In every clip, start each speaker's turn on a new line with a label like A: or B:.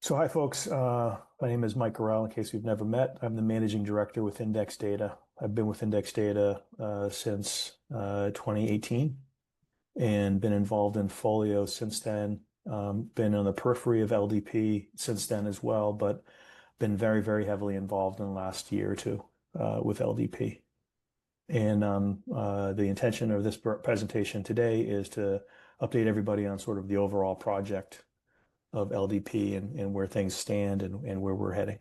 A: So hi folks, my name is Mike Gorell. In case we've never met, I'm the managing director with Index Data. I've been with Index Data since 2018 and been involved in Folio since then. Been on the periphery of LDP since then as well, but been very, very heavily involved in the last year or two with LDP. And the intention of this presentation today is to update everybody on sort of the overall project of LDP and where things stand and where we're heading.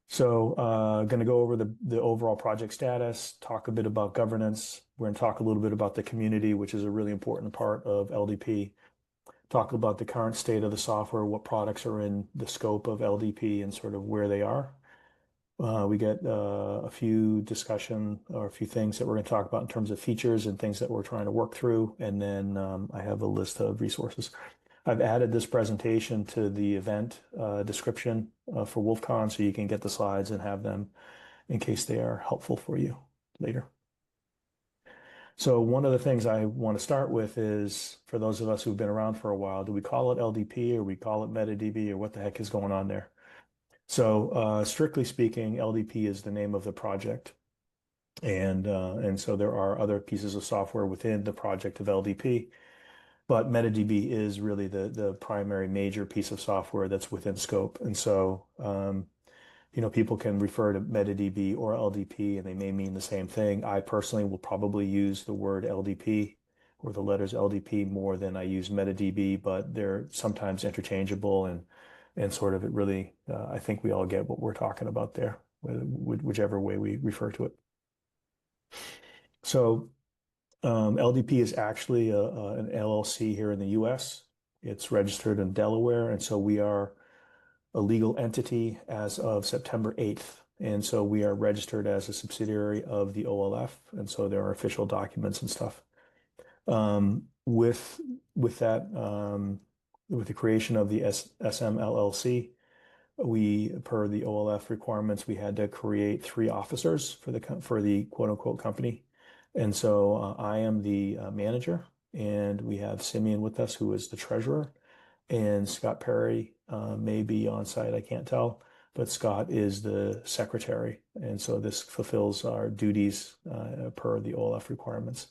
A: So going to go over the overall project status, talk a bit about governance. We're going to talk a little bit about the community, which is a really important part of LDP. Talk about the current state of the software, what products are in the scope of LDP and sort of where they are. We get a few discussion or a few things that we're going to talk about in terms of features and things that we're trying to work through. And then I have a list of resources. I've added this presentation to the event description for WOLFcon so you can get the slides and have them in case they are helpful for you later. So one of the things I want to start with is, for those of us who've been around for a while, do we call it LDP or we call it Metadb or what the heck is going on there? So strictly speaking, LDP is the name of the project. And so there are other pieces of software within the project of LDP. But Metadb is really the primary major piece of software that's within scope. And so, people can refer to Metadb or LDP, and they may mean the same thing. I personally will probably use the word LDP or the letters LDP more than I use Metadb, but they're sometimes interchangeable and sort of it really, I think we all get what we're talking about there, whichever way we refer to it. So LDP is actually an LLC here in the US. It's registered in Delaware, and so we are a legal entity as of September 8th. And so we are registered as a subsidiary of the OLF, and so there are official documents and stuff. With that, with the creation of the SMLLC, per the OLF requirements, we had to create 3 officers for the quote unquote company. And so I am the manager, and we have Simeon with us, who is the treasurer, and Scott Perry may be on site. I can't tell, but Scott is the secretary. And so this fulfills our duties per the OLF requirements.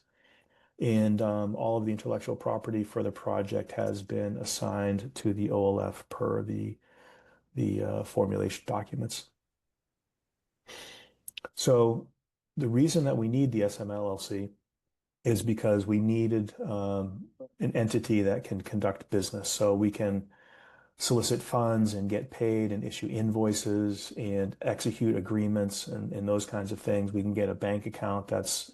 A: And all of the intellectual property for the project has been assigned to the OLF per the formulation documents. So the reason that we need the SMLLC is because we needed an entity that can conduct business. So we can solicit funds and get paid and issue invoices and execute agreements and those kinds of things. We can get a bank account that's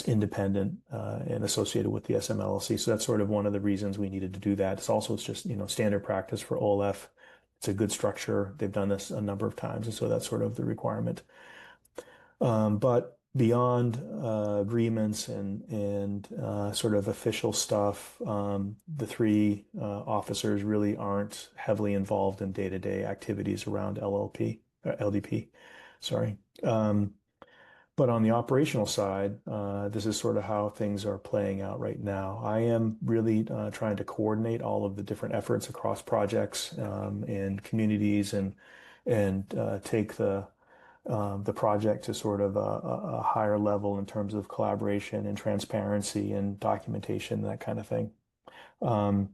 A: independent and associated with the SMLLC. So that's sort of one of the reasons we needed to do that. It's just, standard practice for OLF. It's a good structure. They've done this a number of times, and so that's sort of the requirement. But beyond agreements and sort of official stuff, the 3 officers really aren't heavily involved in day-to-day activities around LDP. Sorry. But on the operational side, this is sort of how things are playing out right now. I am really trying to coordinate all of the different efforts across projects and communities and take the project to sort of a higher level in terms of collaboration and transparency and documentation, that kind of thing. The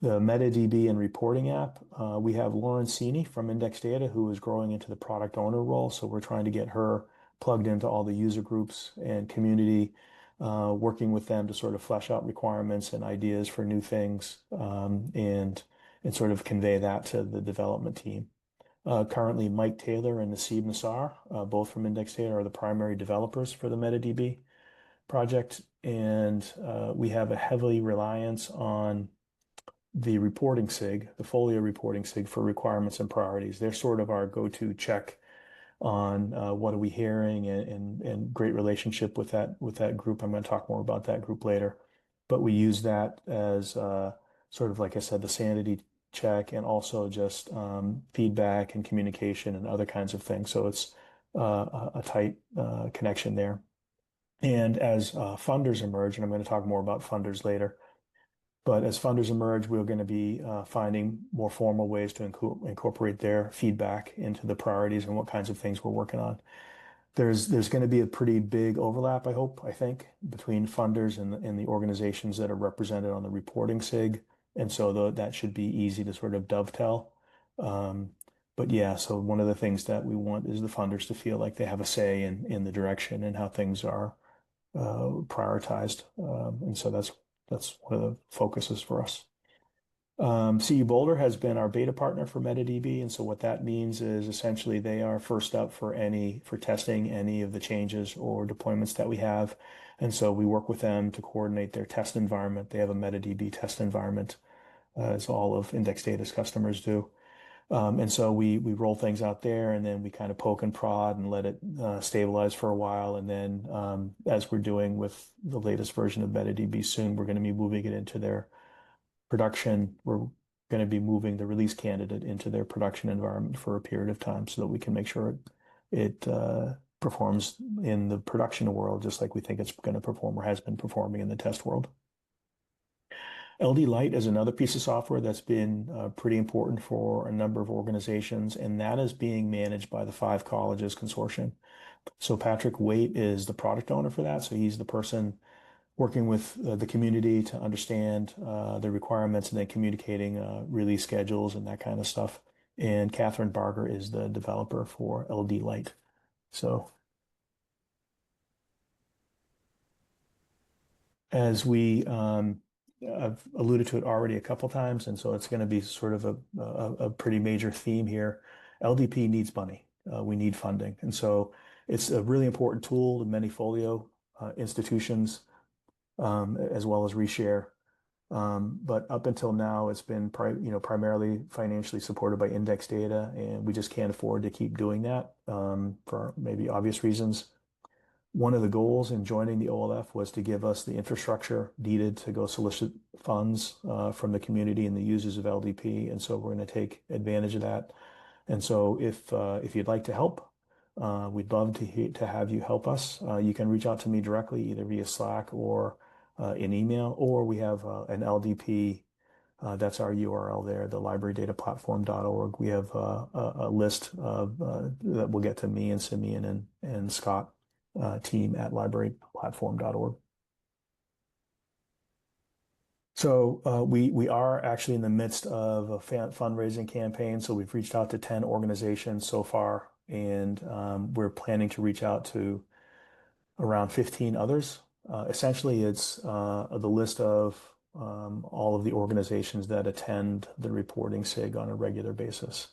A: Metadb and reporting app, we have Lauren Sini from Index Data, who is growing into the product owner role. So we're trying to get her plugged into all the user groups and community, working with them to sort of flesh out requirements and ideas for new things, and sort of convey that to the development team. Currently, Mike Taylor and Nasib Nassar, both from Index Data, are the primary developers for the Metadb project. And we have a heavy reliance on the reporting SIG, the Folio reporting SIG, for requirements and priorities. They're sort of our go-to check on what are we hearing, and great relationship with that group. I'm going to talk more about that group later. But we use that as sort of, like I said, the sanity check, and also just feedback and communication and other kinds of things. So it's a tight connection there. And as funders emerge, and I'm going to talk more about funders later, But as funders emerge, we're going to be finding more formal ways to incorporate their feedback into the priorities and what kinds of things we're working on. There's going to be a pretty big overlap, I think, between funders and the organizations that are represented on the reporting SIG. And so that should be easy to sort of dovetail. Um, but yeah, so one of the things that we want is the funders to feel like they have a say in the direction and how things are prioritized. And so that's one of the focuses for us. CU Boulder has been our beta partner for MetaDB, and so what that means is essentially they are first up for testing any of the changes or deployments that we have, and so we work with them to coordinate their test environment. They have a MetaDB test environment, as all of Index Data's customers do. And so we roll things out there, and then we kind of poke and prod and let it stabilize for a while, and then as we're doing with the latest version of MetaDB soon, we're going to be moving it into their production. We're going to be moving the release candidate into their production environment for a period of time so that we can make sure it performs in the production world just like we think it's going to perform or has been performing in the test world. LD Lite is another piece of software that's been pretty important for a number of organizations, and that is being managed by the Five Colleges Consortium. So Patrick Waite is the product owner for that. So he's the person working with the community to understand the requirements and then communicating release schedules and that kind of stuff. And Catherine Barger is the developer for LD Lite. So as I've alluded to it already a couple times, and so it's going to be sort of a pretty major theme here. LDP needs money. We need funding. And so it's a really important tool to many folio institutions, as well as Reshare. But up until now, it's been primarily financially supported by Index Data, and we just can't afford to keep doing that for maybe obvious reasons. One of the goals in joining the OLF was to give us the infrastructure needed to go solicit funds from the community and the users of LDP, and so we're going to take advantage of that. And so if you'd like to help, we'd love to have you help us. You can reach out to me directly, either via Slack or in email, or we have an LDP. That's our URL there, the librarydataplatform.org. We have a list of that will get to me and Simeon and Scott, team at libraryplatform.org. So we are actually in the midst of a fundraising campaign. So we've reached out to 10 organizations so far, and we're planning to reach out to around 15 others. Essentially, it's the list of all of the organizations that attend the reporting SIG on a regular basis.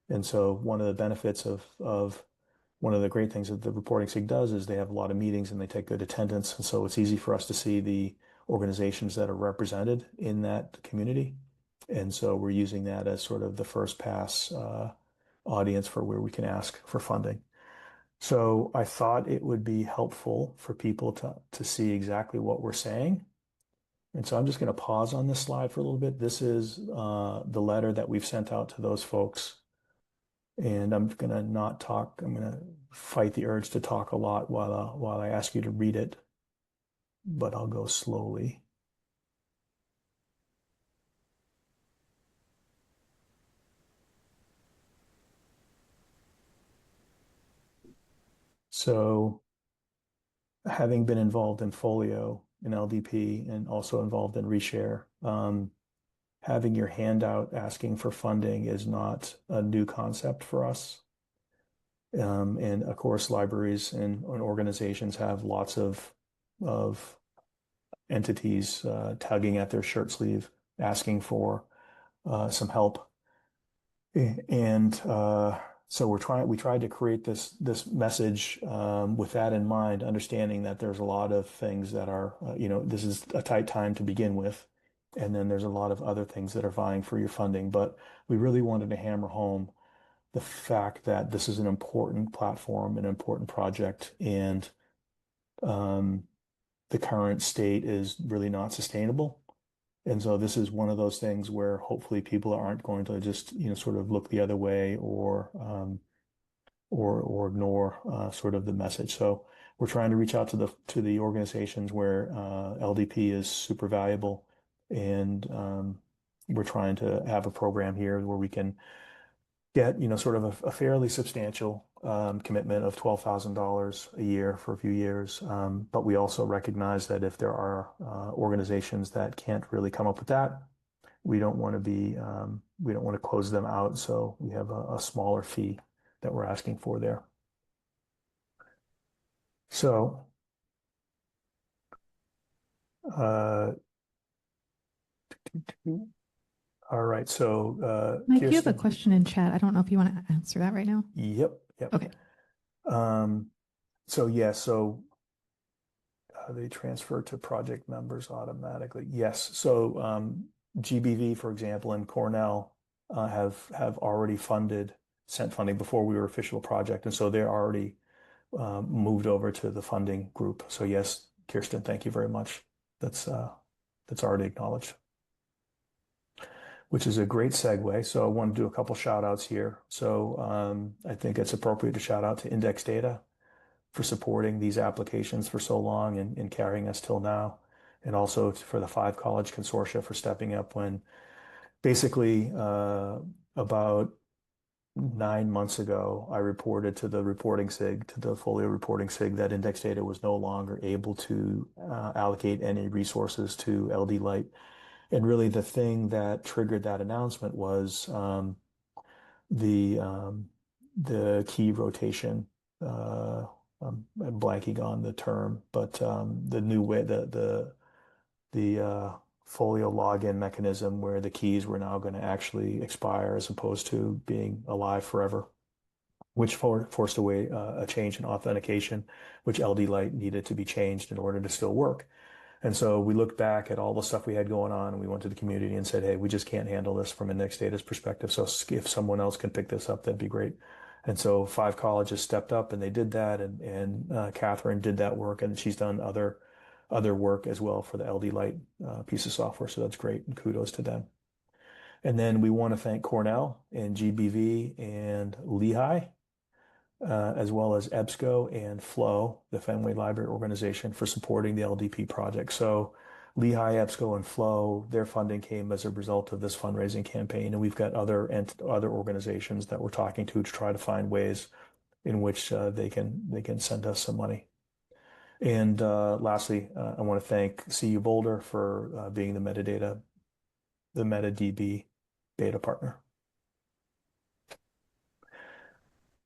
A: And so one of the benefits of one of the great things that the reporting SIG does is they have a lot of meetings and they take good attendance. And so it's easy for us to see the organizations that are represented in that community. And so we're using that as sort of the first pass audience for where we can ask for funding. So I thought it would be helpful for people to see exactly what we're saying. And so I'm just going to pause on this slide for a little bit. This is the letter that we've sent out to those folks. And I'm going to not talk. I'm going to fight the urge to talk a lot while I ask you to read it, but I'll go slowly. So having been involved in Folio, in LDP, and also involved in Reshare, having your hand out asking for funding is not a new concept for us. And of course, libraries and organizations have lots of entities tugging at their shirt sleeve, asking for some help. And so we tried to create this message with that in mind, understanding that there's a lot of things that are, this is a tight time to begin with. And then there's a lot of other things that are vying for your funding. But we really wanted to hammer home the fact that this is an important platform, an important project, and the current state is really not sustainable. And so this is one of those things where hopefully people aren't going to just, sort of look the other way or ignore sort of the message. So we're trying to reach out to the organizations where LDP is super valuable And we're trying to have a program here where we can get, sort of a fairly substantial commitment of $12,000 a year for a few years. But we also recognize that if there are organizations that can't really come up with that, we don't want to close them out. So we have a smaller fee that we're asking for there. So, uh, all right. So,
B: Mike, you have a
A: Kirsten,
B: question in chat. I don't know if you want to answer that right now.
A: yep, yep.
B: Okay.
A: So yeah, so they transfer to project members automatically. Yes. So GBV, for example, and Cornell have already sent funding before we were official project, and so they're already moved over to the funding group. So yes, Kirsten, thank you very much. That's already acknowledged, which is a great segue. So I want to do a couple shout outs here. So I think it's appropriate to shout out to Index Data for supporting these applications for so long and carrying us till now. And also for the 5 college consortia for stepping up when basically about 9 months ago, I reported to the reporting SIG, to the folio reporting SIG, that Index Data was no longer able to allocate any resources to LD Lite. And really the thing that triggered that announcement was the key rotation. I'm blanking on the term, but the new way the folio login mechanism where the keys were now going to actually expire as opposed to being alive forever, which forced away a change in authentication, which LD Lite needed to be changed in order to still work. And so we looked back at all the stuff we had going on and we went to the community and said, hey, we just can't handle this from Index Data's perspective. So if someone else can pick this up, that'd be great. And so 5 colleges stepped up and they did that. And Catherine did that work and she's done other work as well for the LD Lite piece of software. So that's great. And kudos to them. And then we want to thank Cornell and GBV and Lehigh as well as EBSCO and Flow, the Fenway Library Organization, for supporting the LDP project. So Lehigh, EBSCO, and Flow, their funding came as a result of this fundraising campaign. And we've got other organizations that we're talking to try to find ways in which they can send us some money. And lastly, I want to thank CU Boulder for being the Metadb beta partner.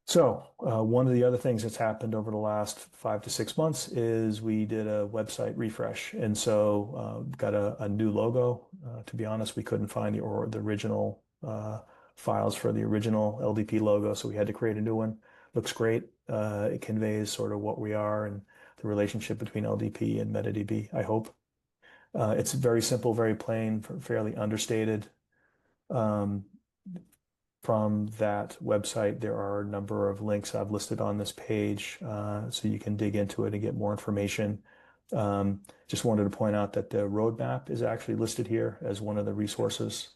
A: So one of the other things that's happened over the last 5 to 6 months is we did a website refresh. And so got a new logo. To be honest, we couldn't find the original files for the original LDP logo. So we had to create a new one. Looks great. It conveys sort of what we are and the relationship between LDP and MetaDB, I hope. It's very simple, very plain, fairly understated. From that website, there are a number of links I've listed on this page, so you can dig into it and get more information. Just wanted to point out that the roadmap is actually listed here as one of the resources.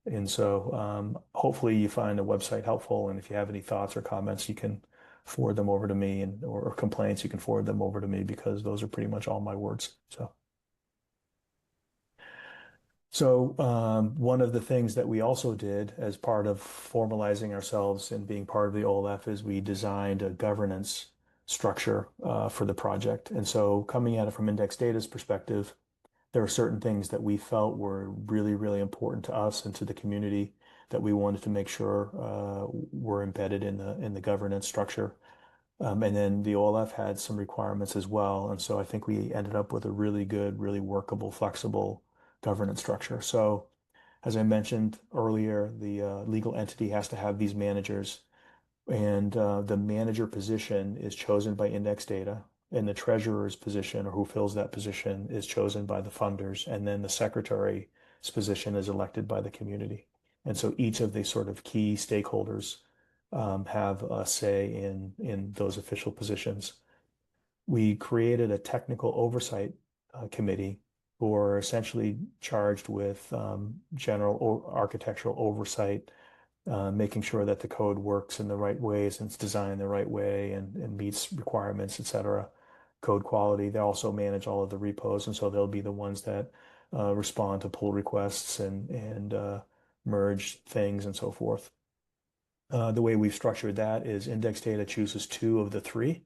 A: And so hopefully you find the website helpful. And if you have any thoughts or comments, you can forward them over to me or complaints, you can forward them over to me because those are pretty much all my words. So one of the things that we also did as part of formalizing ourselves and being part of the OLF is we designed a governance structure for the project. And so coming at it from Index Data's perspective, there are certain things that we felt were really, really important to us and to the community that we wanted to make sure were embedded in the governance structure. And then the OLF had some requirements as well. And so I think we ended up with a really good, really workable, flexible governance structure. So as I mentioned earlier, the legal entity has to have these managers, and the manager position is chosen by Index Data, and the treasurer's position, or who fills that position, is chosen by the funders, and then the secretary's position is elected by the community. And so each of the sort of key stakeholders have a say in those official positions. We created a technical oversight committee who are essentially charged with general architectural oversight, making sure that the code works in the right ways and it's designed the right way and meets requirements, etc. Code quality. They also manage all of the repos, and so they'll be the ones that respond to pull requests and merge things and so forth. The way we've structured that is index data chooses two of the three.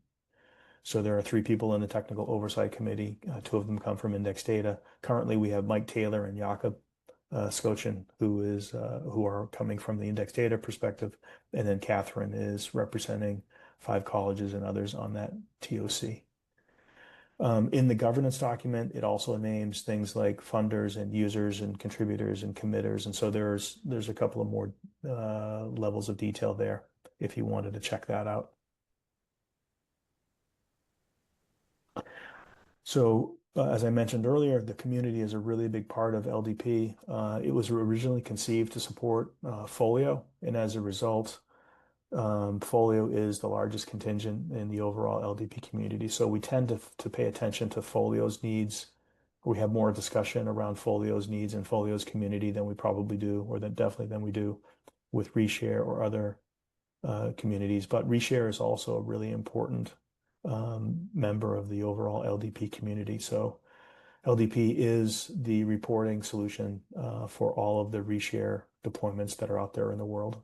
A: So there are three people in the technical oversight committee. Two of them come from index data. Currently, we have Mike Taylor and Jakob Skocin, who are coming from the index data perspective, and then Catherine is representing 5 colleges and others on that TOC. In the governance document, it also names things like funders and users and contributors and committers, and so there's a couple of more levels of detail there if you wanted to check that out. So, as I mentioned earlier, the community is a really big part of LDP. It was originally conceived to support Folio, and as a result, Folio is the largest contingent in the overall LDP community. So we tend to pay attention to Folio's needs. We have more discussion around Folio's needs and Folio's community than we probably do, or definitely than we do with Reshare or other communities. But Reshare is also a really important member of the overall LDP community. So LDP is the reporting solution for all of the Reshare deployments that are out there in the world.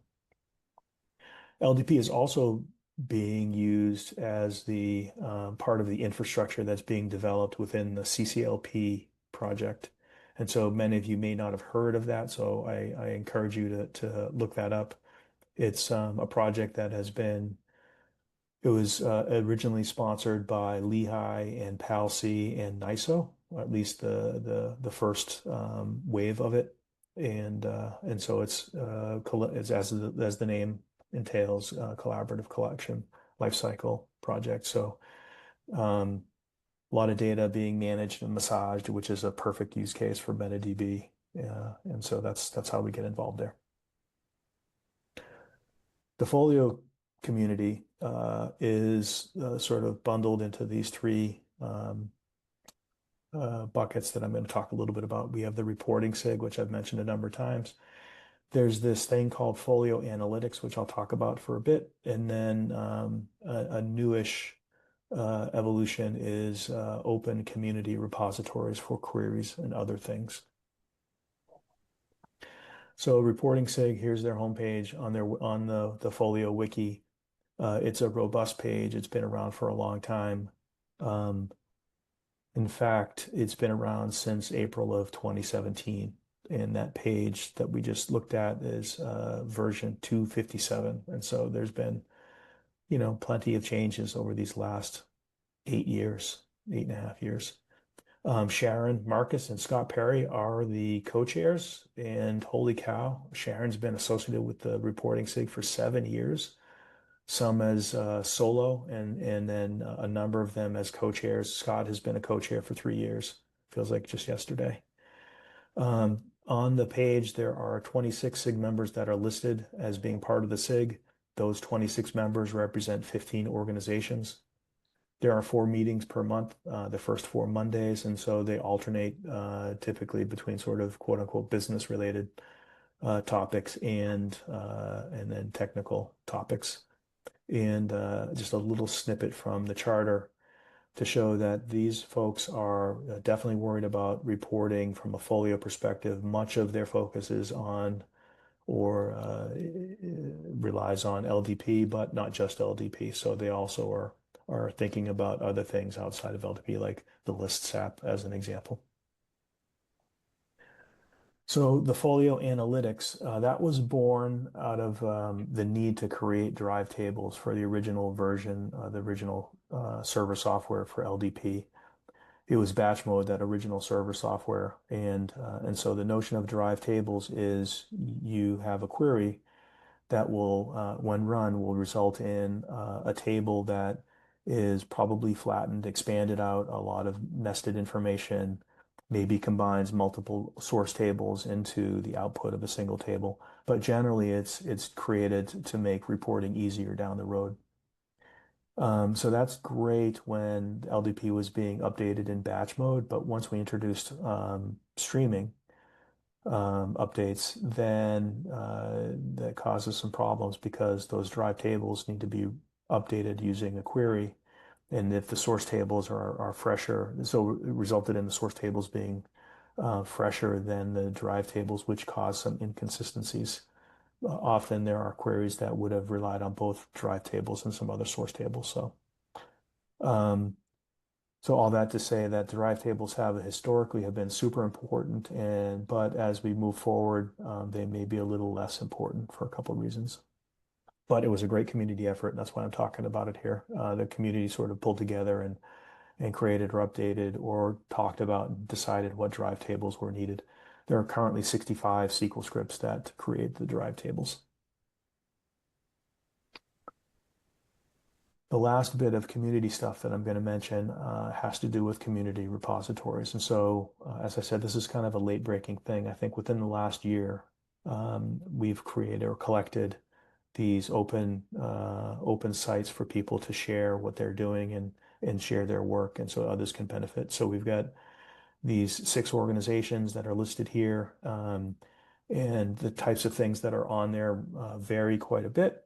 A: LDP is also being used as the part of the infrastructure that's being developed within the CCLP project. And so many of you may not have heard of that, so I encourage you to look that up. It's a project that it was originally sponsored by Lehigh and PALC and NISO, or at least the first wave of it. And so it's as the name entails, collaborative collection lifecycle project. So a lot of data being managed and massaged, which is a perfect use case for Metadb. And so that's how we get involved there. The Folio community is sort of bundled into these three buckets that I'm going to talk a little bit about. We have the reporting SIG, which I've mentioned a number of times. There's this thing called Folio Analytics, which I'll talk about for a bit. And then a newish evolution is open community repositories for queries and other things. So reporting SIG, here's their homepage on the Folio wiki. It's a robust page. It's been around for a long time. In fact, it's been around since April of 2017. And that page that we just looked at is version 257. And so there's been, plenty of changes over these last 8 years, 8.5 years. Sharon Marcus and Scott Perry are the co-chairs, and holy cow, Sharon's been associated with the reporting SIG for 7 years, some as solo, and then a number of them as co-chairs. Scott has been a co-chair for 3 years. Feels like just yesterday. On the page, there are 26 SIG members that are listed as being part of the SIG. Those 26 members represent 15 organizations. There are 4 meetings per month, the first 4 Mondays, and so they alternate typically between sort of quote unquote business related topics and then technical topics. And just a little snippet from the charter to show that these folks are definitely worried about reporting from a Folio perspective. Much of their focus is on or relies on LDP, but not just LDP. So they also are thinking about other things outside of LDP, like the lists app as an example. So the Folio Analytics, that was born out of the need to create drive tables for the original version, the original server software for LDP. It was batch mode, that original server software. And so the notion of drive tables is you have a query that will, when run, will result in a table that is probably flattened, expanded out, a lot of nested information, maybe combines multiple source tables into the output of a single table. But generally, it's created to make reporting easier down the road. So that's great when LDP was being updated in batch mode, but once we introduced streaming updates, then that causes some problems because those drive tables need to be updated using a query. And if the source tables are fresher, so it resulted in the source tables being fresher than the drive tables, which cause some inconsistencies. Often there are queries that would have relied on both drive tables and some other source tables. Um, so all that to say that drive tables have historically have been super important, but as we move forward, they may be a little less important for a couple of reasons. But it was a great community effort, and that's why I'm talking about it here. The community sort of pulled together and created or updated or talked about and decided what drive tables were needed. There are currently 65 SQL scripts that create the drive tables. The last bit of community stuff that I'm going to mention has to do with community repositories. And so, as I said, this is kind of a late breaking thing. I think within the last year, we've created or collected these open sites for people to share what they're doing and share their work, and so others can benefit. So we've got these 6 organizations that are listed here, and the types of things that are on there vary quite a bit.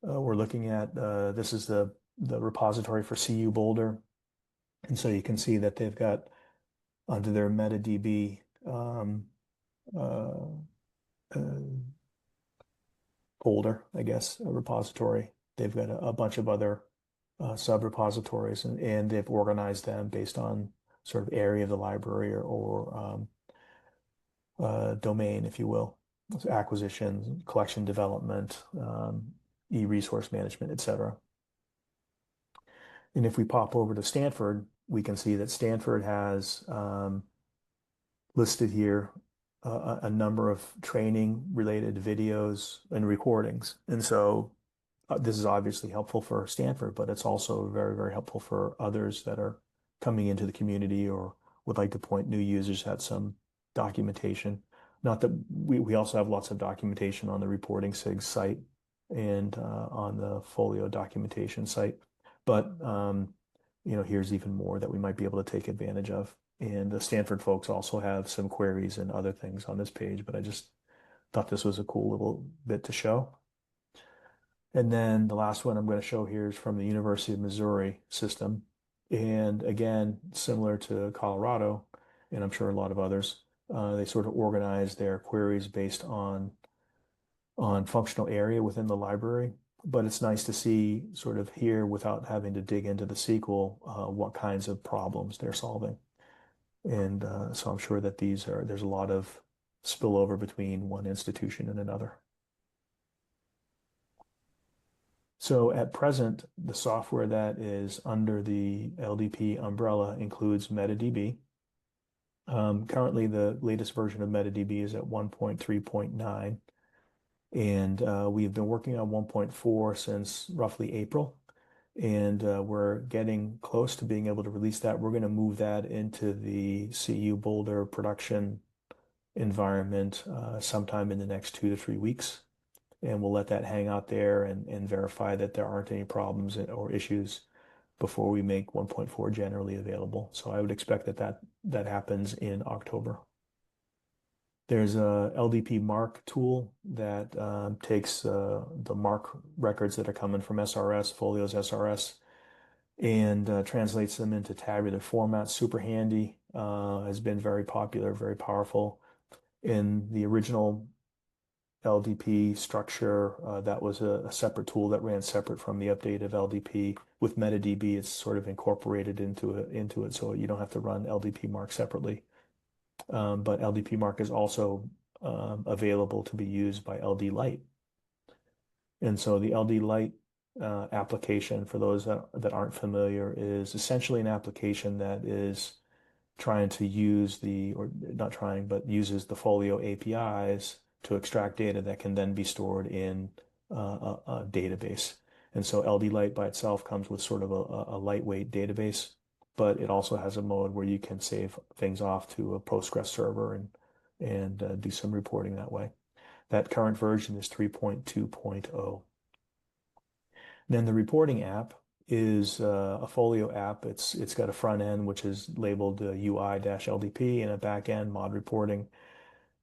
A: We're looking at this is the repository for CU Boulder, and so you can see that they've got under their Metadb uh, uh, folder, I guess, a repository. They've got a bunch of other sub-repositories, and they've organized them based on sort of area of the library or domain, if you will. So acquisition, collection development, e-resource management, etc. And if we pop over to Stanford, we can see that Stanford has listed here a number of training related videos and recordings. And so this is obviously helpful for Stanford, but it's also very, very helpful for others that are coming into the community or would like to point new users at some documentation. Not that we also have lots of documentation on the reporting SIG site and on the Folio documentation site. But here's even more that we might be able to take advantage of. And the Stanford folks also have some queries and other things on this page, but I just thought this was a cool little bit to show. And then the last one I'm going to show here is from the University of Missouri system. And again, similar to Colorado, and I'm sure a lot of others, they sort of organize their queries based on functional area within the library. But it's nice to see sort of here without having to dig into the SQL, what kinds of problems they're solving. And so I'm sure that there's a lot of spillover between one institution and another. So at present, the software that is under the LDP umbrella includes Metadb. Currently, the latest version of Metadb is at 1.3.9, and we've been working on 1.4 since roughly April, and we're getting close to being able to release that. We're going to move that into the CU Boulder production environment sometime in the next 2 to 3 weeks. And we'll let that hang out there and verify that there aren't any problems or issues before we make 1.4 generally available. So I would expect that happens in October. There's a LDP mark tool that takes the mark records that are coming from SRS, Folio's SRS, and translates them into tabular format. Super handy, has been very popular, very powerful. In the original LDP structure, that was a separate tool that ran separate from the update of LDP. With Metadb, it's sort of incorporated into it, so you don't have to run LDP mark separately. But LDP mark is also available to be used by LD Lite. And so the LD Lite application, for those that aren't familiar, is essentially an application that is trying to or not trying, but uses the Folio APIs to extract data that can then be stored in a database. And so LD Lite by itself comes with sort of a lightweight database, but it also has a mode where you can save things off to a Postgres server and do some reporting that way. That current version is 3.2.0. Then the reporting app is a Folio app. It's got a front end which is labeled UI-LDP and a back end mod reporting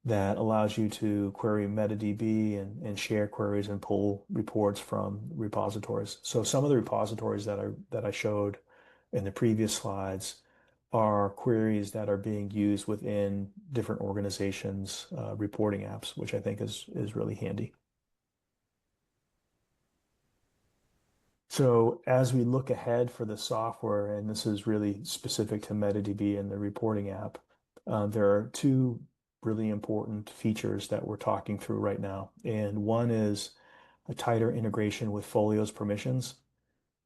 A: that allows you to query Metadb and share queries and pull reports from repositories. So some of the repositories that I showed in the previous slides are queries that are being used within different organizations' reporting apps, which I think is really handy. So as we look ahead for the software, and this is really specific to MetaDB and the reporting app, there are two really important features that we're talking through right now. And one is a tighter integration with Folio's permissions.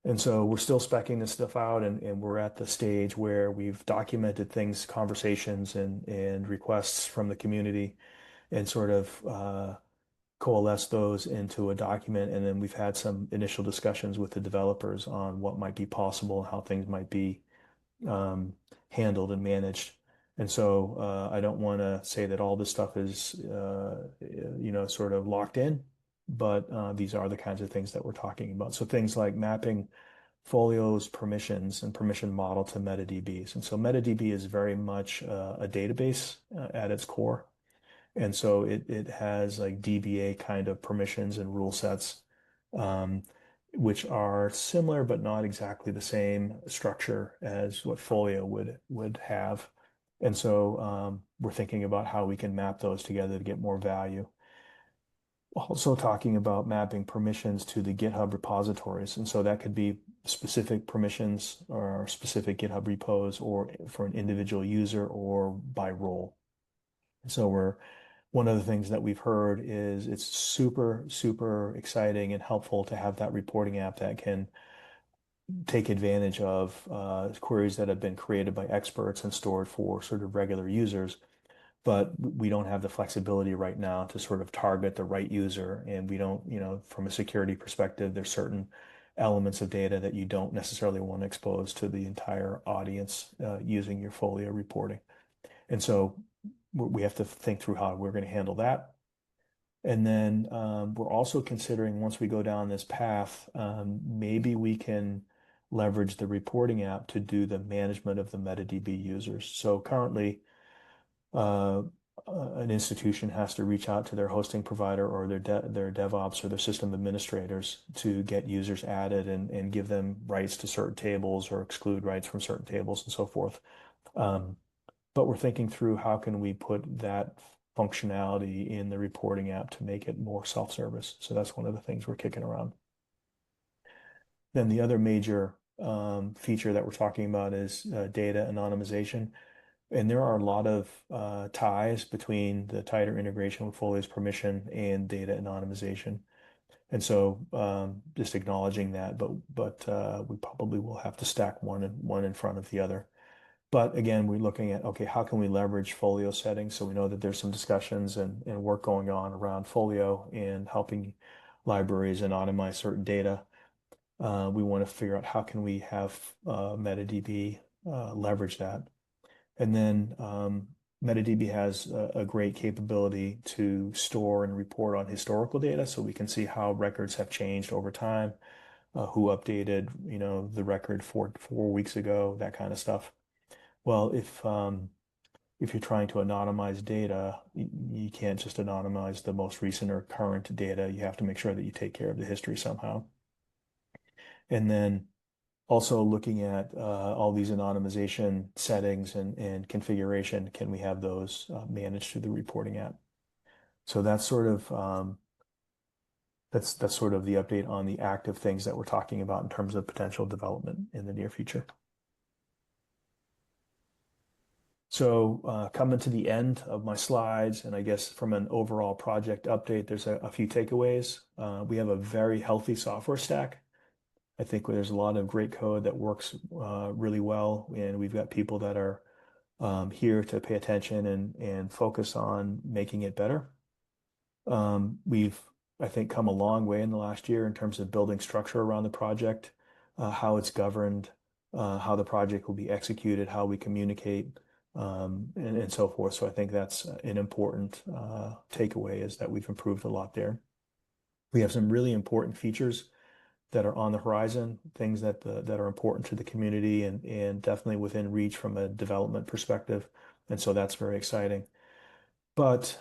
A: And so we're still speccing this stuff out, and we're at the stage where we've documented things, conversations, and requests from the community, and sort of coalesce those into a document. And then we've had some initial discussions with the developers on what might be possible, how things might be um, handled and managed. And so I don't want to say that all this stuff is, sort of locked in, but these are the kinds of things that we're talking about. So things like mapping Folio's permissions and permission model to MetaDBs. And so MetaDB is very much a database at its core. And so it has like DBA kind of permissions and rule sets, um, which are similar but not exactly the same structure as what Folio would have. And so we're thinking about how we can map those together to get more value. Also talking about mapping permissions to the GitHub repositories. And so that could be specific permissions or specific GitHub repos or for an individual user or by role. So one of the things that we've heard is it's super, super exciting and helpful to have that reporting app that can take advantage of queries that have been created by experts and stored for sort of regular users. But we don't have the flexibility right now to sort of target the right user. And we don't, from a security perspective, there's certain elements of data that you don't necessarily want to expose to the entire audience using your Folio reporting. And so we have to think through how we're going to handle that. And then we're also considering once we go down this path, maybe we can leverage the reporting app to do the management of the MetaDB users. So currently, uh, an institution has to reach out to their hosting provider or their DevOps or their system administrators to get users added and give them rights to certain tables or exclude rights from certain tables and so forth. Um, but we're thinking through how can we put that functionality in the reporting app to make it more self-service. So that's one of the things we're kicking around. Then the other major feature that we're talking about is data anonymization. And there are a lot of ties between the tighter integration with Folio's permission and data anonymization. And so just acknowledging that, but we probably will have to stack one in front of the other. But again, we're looking at, okay, how can we leverage Folio settings? So we know that there's some discussions and work going on around Folio and helping libraries anonymize certain data. We want to figure out how can we have MetaDB leverage that. And then MetaDB has a great capability to store and report on historical data, so we can see how records have changed over time, who updated, the record four weeks ago, that kind of stuff. Well, if you're trying to anonymize data, you can't just anonymize the most recent or current data. You have to make sure that you take care of the history somehow. And then also looking at all these anonymization settings and configuration, can we have those managed through the reporting app? So that's sort of the update on the active things that we're talking about in terms of potential development in the near future. So coming to the end of my slides, and I guess from an overall project update, there's a few takeaways. We have a very healthy software stack. I think there's a lot of great code that works really well, and we've got people that are here to pay attention and focus on making it better. We've, I think, come a long way in the last year in terms of building structure around the project, how it's governed, how the project will be executed, how we communicate, and so forth. So I think that's an important takeaway is that we've improved a lot there. We have some really important features that are on the horizon, things that are important to the community and definitely within reach from a development perspective. And so that's very exciting. But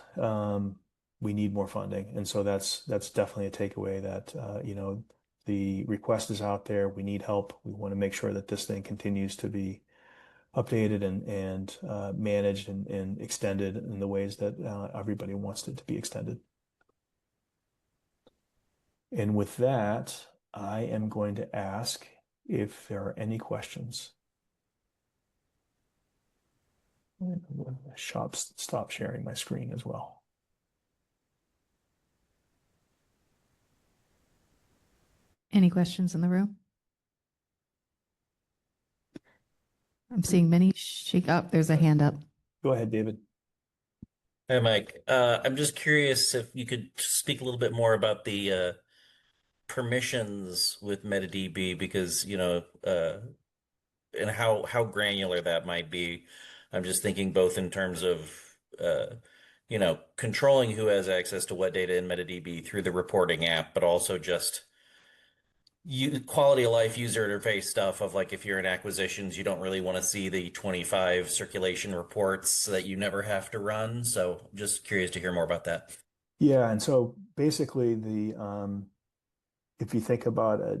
A: we need more funding. And so that's definitely a takeaway that the request is out there. We need help. We want to make sure that this thing continues to be updated and managed and extended in the ways that everybody wants it to be extended. And with that, I am going to ask if there are any questions. Stop sharing my screen as well.
B: Any questions in the room? I'm seeing many shake up. There's a hand up.
A: Go ahead, David.
C: Hi, Mike. I'm just curious if you could speak a little bit more about the permissions with MetaDB, because and how granular that might be. I'm just thinking both in terms of controlling who has access to what data in MetaDB through the reporting app, but also just quality of life user interface stuff of like if you're in acquisitions, you don't really want to see the 25 circulation reports so that you never have to run. So just curious to hear more about that.
A: Yeah, and so basically if you think about it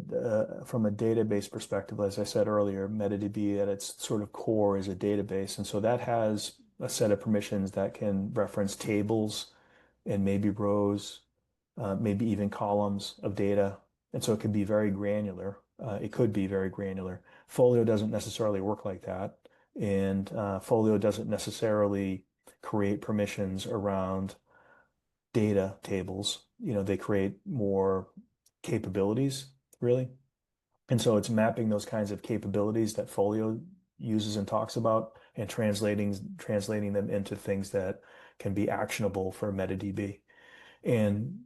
A: from a database perspective, as I said earlier, MetaDB at its sort of core is a database. And so that has a set of permissions that can reference tables and maybe rows, maybe even columns of data. And so it can be very granular. It could be very granular. Folio doesn't necessarily work like that. And Folio doesn't necessarily create permissions around data tables. They create more capabilities, really. And so it's mapping those kinds of capabilities that Folio uses and talks about and translating them into things that can be actionable for MetaDB. And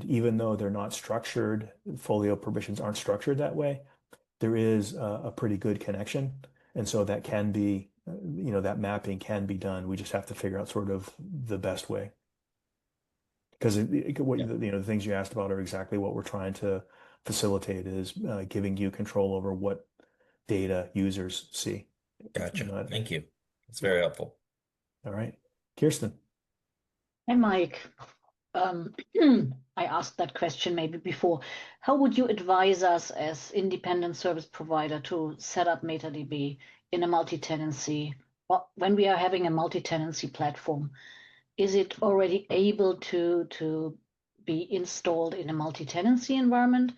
A: even though they're not structured, Folio permissions aren't structured that way, there is a pretty good connection. And so that can be, that mapping can be done. We just have to figure out sort of the best way. Because the things you asked about are exactly what we're trying to facilitate is giving you control over what data users see.
C: Gotcha. Thank you. It's very helpful.
A: All right. Kirsten.
D: Hi, Mike. I asked that question maybe before. How would you advise us as independent service provider to set up MetaDB in a multi-tenancy? When we are having a multi-tenancy platform, is it already able to be installed in a multi-tenancy environment?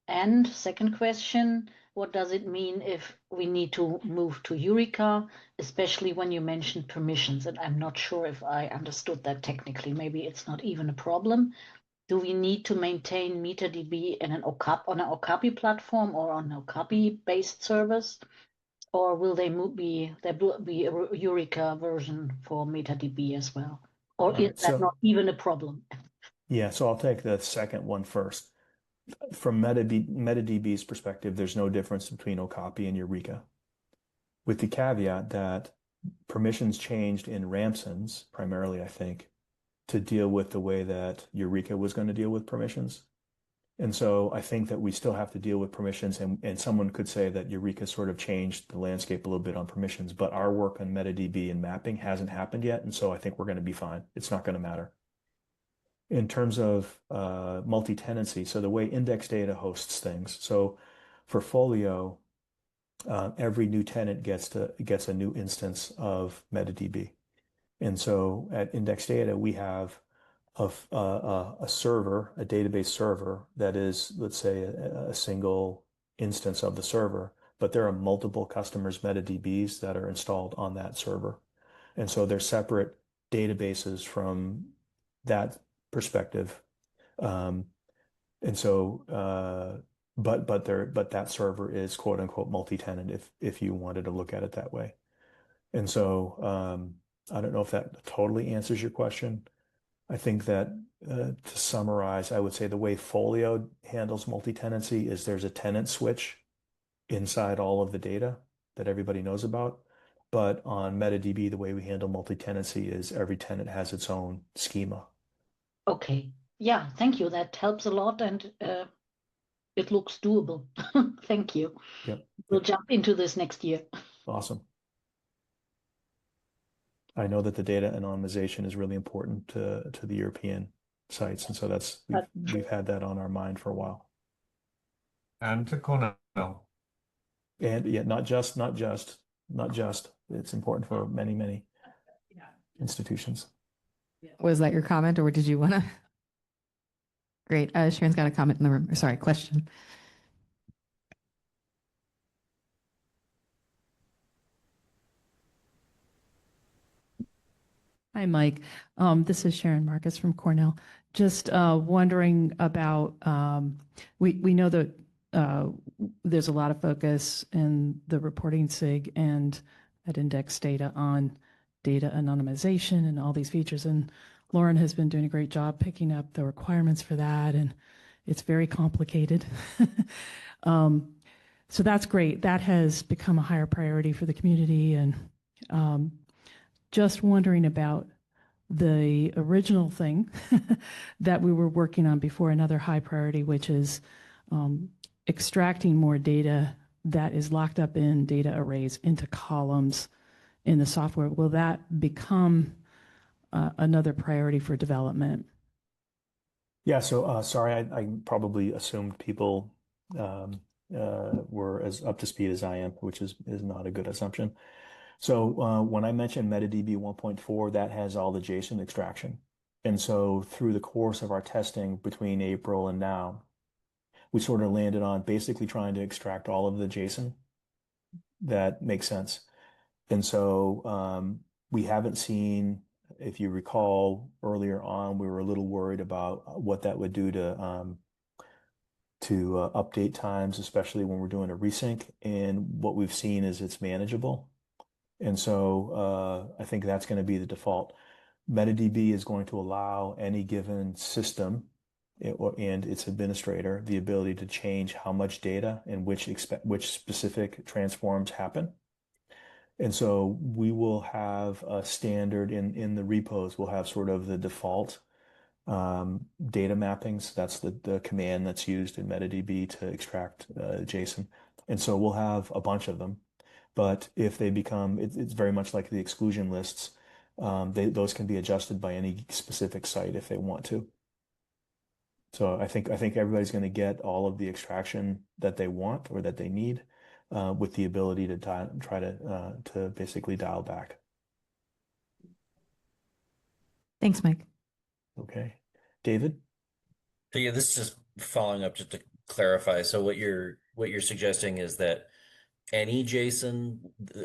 D: And second question, what does it mean if we need to move to Eureka, especially when you mentioned permissions? And I'm not sure if I understood that technically. Maybe it's not even a problem. Do we need to maintain MetaDB on an Okapi platform or on an Okapi-based service? Or will there be a Eureka version for MetaDB as well? Or is that not even a problem?
A: Yeah, so I'll take the second one first. From MetaDB's perspective, there's no difference between Okapi and Eureka, with the caveat that permissions changed in Ramson's, primarily, I think, to deal with the way that Eureka was going to deal with permissions. And so I think that we still have to deal with permissions, and someone could say that Eureka sort of changed the landscape a little bit on permissions, but our work on MetaDB and mapping hasn't happened yet, and so I think we're going to be fine. It's not going to matter. In terms of multi-tenancy, so the way index data hosts things. So for Folio, every new tenant gets a new instance of MetaDB. And so at index data, we have a server, a database server that is, let's say, a single instance of the server, but there are multiple customers' MetaDBs that are installed on that server. And so they're separate databases from that perspective. And so, but that server is quote unquote multi-tenant if you wanted to look at it that way. And so, I don't know if that totally answers your question. I think that to summarize, I would say the way Folio handles multi-tenancy is there's a tenant switch inside all of the data that everybody knows about. But on MetaDB, the way we handle multi-tenancy is every tenant has its own schema.
D: Okay. Yeah, thank you. That helps a lot, and it looks doable. Thank you.
A: Yep.
D: We'll jump into this next year.
A: Awesome. I know that the data anonymization is really important to the European sites, and so we've had that on our mind for a while.
E: And to Cornell.
A: And yeah, not just not just. It's important for many, many institutions.
B: Was that your comment or did you want to? Great. Sharon's got a comment in the room. Sorry, question.
E: Hi, Mike. This is Sharon Marcus from Cornell. Just wondering about, we know that there's a lot of focus in the reporting SIG and at index data on data anonymization and all these features. And Lauren has been doing a great job picking up the requirements for that. And it's very complicated. So that's great. That has become a higher priority for the community. And just wondering about the original thing that we were working on before, another high priority, which is extracting more data that is locked up in data arrays into columns in the software. Will that become another priority for development?
A: Yeah, so sorry, I probably assumed people were as up to speed as I am, which is not a good assumption. So when I mentioned MetaDB 1.4, that has all the JSON extraction. And so through the course of our testing between April and now, we sort of landed on basically trying to extract all of the JSON that makes sense. And so we haven't seen, if you recall earlier on, we were a little worried about what that would do to update times, especially when we're doing a resync. And what we've seen is it's manageable. And so I think that's going to be the default. MetaDB is going to allow any given system and its administrator the ability to change how much data and which specific transforms happen. And so we will have a standard in the repos. We'll have sort of the default data mappings. That's the command that's used in MetaDB to extract JSON. And so we'll have a bunch of them. But if they become, it's very much like the exclusion lists. Those can be adjusted by any specific site if they want to. So I think everybody's going to get all of the extraction that they want or that they need, with the ability to try to basically dial back.
B: Thanks, Mike.
A: Okay, David.
C: So yeah, this is just following up just to clarify. So what you're suggesting is that any JSON,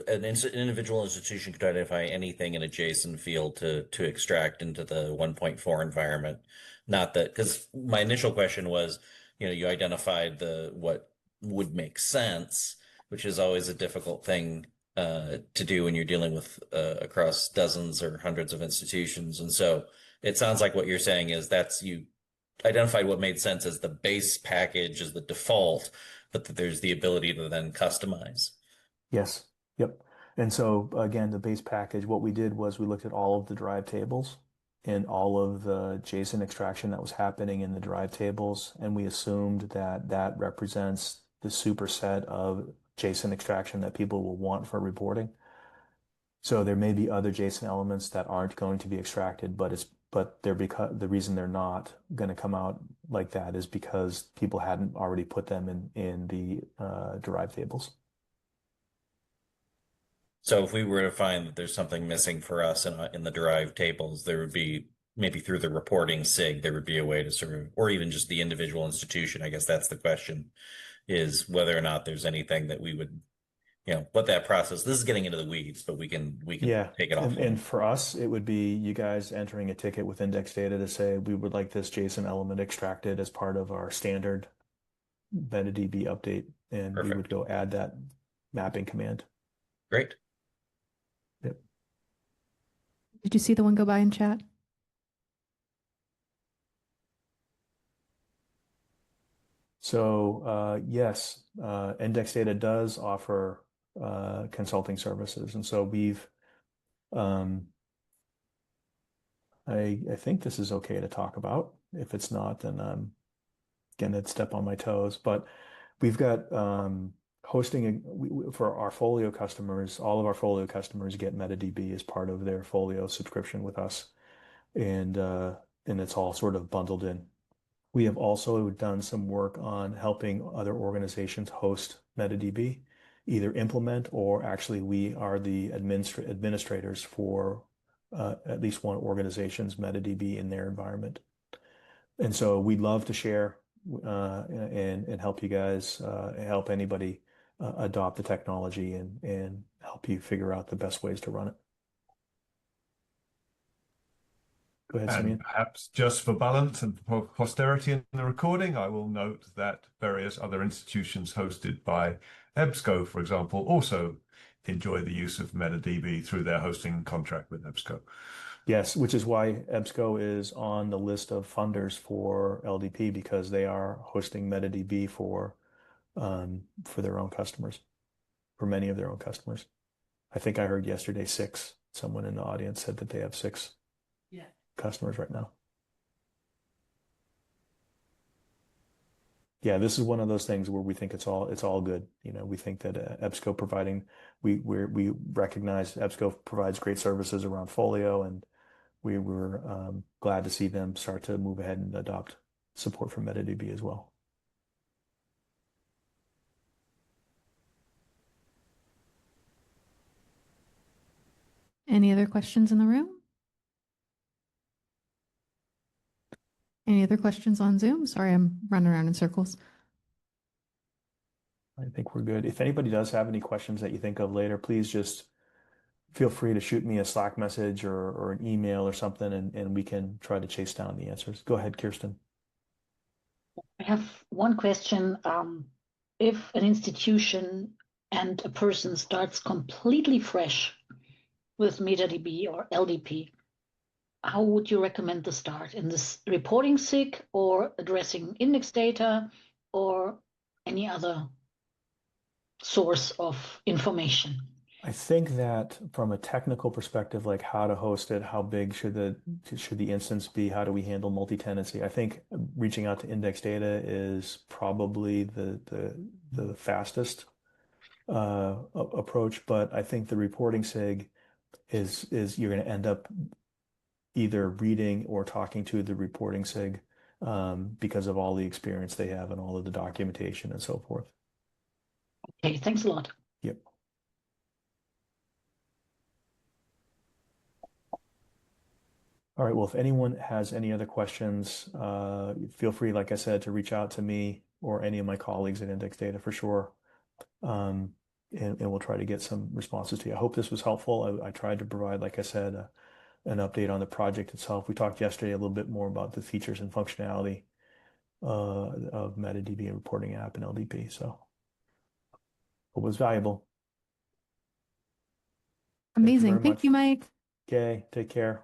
C: an individual institution could identify anything in a JSON field to extract into the 1.4 environment. Not that, because my initial question was, you identified what would make sense, which is always a difficult thing to do when you're dealing with across dozens or hundreds of institutions. And so it sounds like what you're saying is you identified what made sense as the base package as the default, but that there's the ability to then customize.
A: Yes. Yep. And so again, the base package, what we did was we looked at all of the drive tables and all of the JSON extraction that was happening in the drive tables, and we assumed that that represents the superset of JSON extraction that people will want for reporting. So there may be other JSON elements that aren't going to be extracted, but the reason they're not going to come out like that is because people hadn't already put them in the derived tables.
C: So if we were to find that there's something missing for us in the derived tables, there would be maybe through the reporting SIG, there would be a way to sort of, or even just the individual institution. I guess that's the question, is whether or not there's anything that we would, what that process. This is getting into the weeds, but we can take it off.
A: And for us, it would be you guys entering a ticket with index data to say we would like this JSON element extracted as part of our standard MetaDB update, and
C: Perfect.
A: We would go add that mapping command.
C: Great.
A: Yep.
B: Did you see the one go by in chat?
A: So yes, index data does offer consulting services, and so we've I think this is okay to talk about. If it's not, then I'm gonna step on my toes. But we've got hosting for our Folio customers. All of our Folio customers get MetaDB as part of their Folio subscription with us, and it's all sort of bundled in. We have also done some work on helping other organizations host MetaDB, either implement or actually we are the administrators for at least one organization's MetaDB in their environment. And so we'd love to share and help you guys, help anybody adopt the technology and help you figure out the best ways to run it. Go ahead,
F: And
A: Simeon.
F: perhaps just for balance and for posterity in the recording, I will note that various other institutions hosted by EBSCO, for example, also enjoy the use of MetaDB through their hosting contract with EBSCO.
A: Yes, which is why EBSCO is on the list of funders for LDP because they are hosting MetaDB for their own customers, for many of their own customers. I think I heard yesterday 6. Someone in the audience said that they have 6 customers right now. Yeah, this is one of those things where we think it's all good. You know, we think that EBSCO providing we recognize EBSCO provides great services around Folio, and we were glad to see them start to move ahead and adopt support for MetaDB as well.
B: Any other questions in the room? Any other questions on Zoom? Sorry, I'm running around in circles.
A: I think we're good. If anybody does have any questions that you think of later, please just feel free to shoot me a Slack message or an email or something, and we can try to chase down the answers. Go ahead, Kirsten.
D: I have one question. If an institution and a person starts completely fresh with MetaDB or LDP, how would you recommend the start? In this reporting SIG or addressing index data or any other source of information?
A: I think that from a technical perspective, like how to host it, how big should the instance be, how do we handle multi-tenancy? I think reaching out to index data is probably the fastest approach, but I think the reporting SIG is you're going to end up either reading or talking to the reporting SIG because of all the experience they have and all of the documentation and so forth.
D: Okay, thanks a lot.
A: Yep. All right. Well, if anyone has any other questions, feel free, like I said, to reach out to me or any of my colleagues at Index Data for sure. And we'll try to get some responses to you. I hope this was helpful. I tried to provide, like I said, an update on the project itself. We talked yesterday a little bit more about the features and functionality of MetaDB and reporting app and LDP. So it was valuable.
B: Amazing.
A: Thank
B: Thank you, Mike.
A: Okay, take care.